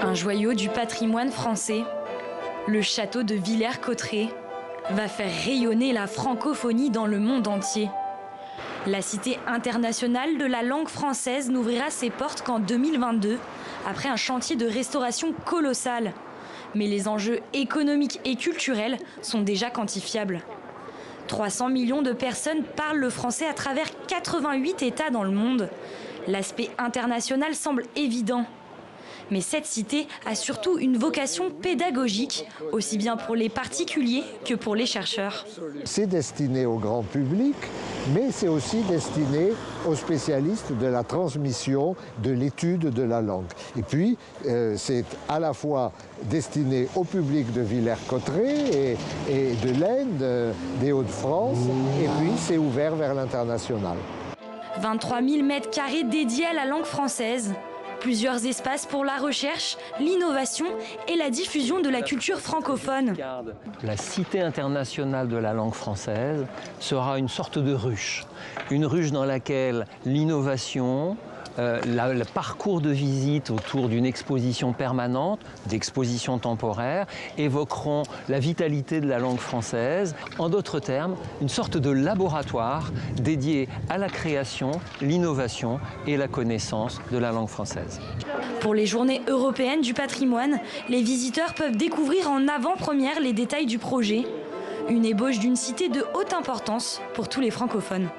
Un joyau du patrimoine français, le château de Villers-Cotterêts va faire rayonner la francophonie dans le monde entier. La Cité internationale de la langue française n'ouvrira ses portes qu'en 2022, après un chantier de restauration colossal. Mais les enjeux économiques et culturels sont déjà quantifiables. 300 millions de personnes parlent le français à travers 88 États dans le monde. L'aspect international semble évident. Mais cette cité a surtout une vocation pédagogique, aussi bien pour les particuliers que pour les chercheurs. C'est destiné au grand public, mais c'est aussi destiné aux spécialistes de la transmission, de l'étude de la langue. Et puis, c'est à la fois destiné au public de Villers-Cotterêts et de l'Aisne, des Hauts-de-France, et puis c'est ouvert vers l'international. 23 000 mètres carrés dédiés à la langue française. Plusieurs espaces pour la recherche, l'innovation et la diffusion de la culture francophone. La Cité internationale de la langue française sera une sorte de ruche. Une ruche dans laquelle l'innovation, le parcours de visite autour d'une exposition permanente, d'exposition temporaire, évoqueront la vitalité de la langue française. En d'autres termes, une sorte de laboratoire dédié à la création, l'innovation et la connaissance de la langue française. Pour les journées européennes du patrimoine, les visiteurs peuvent découvrir en avant-première les détails du projet. Une ébauche d'une cité de haute importance pour tous les francophones.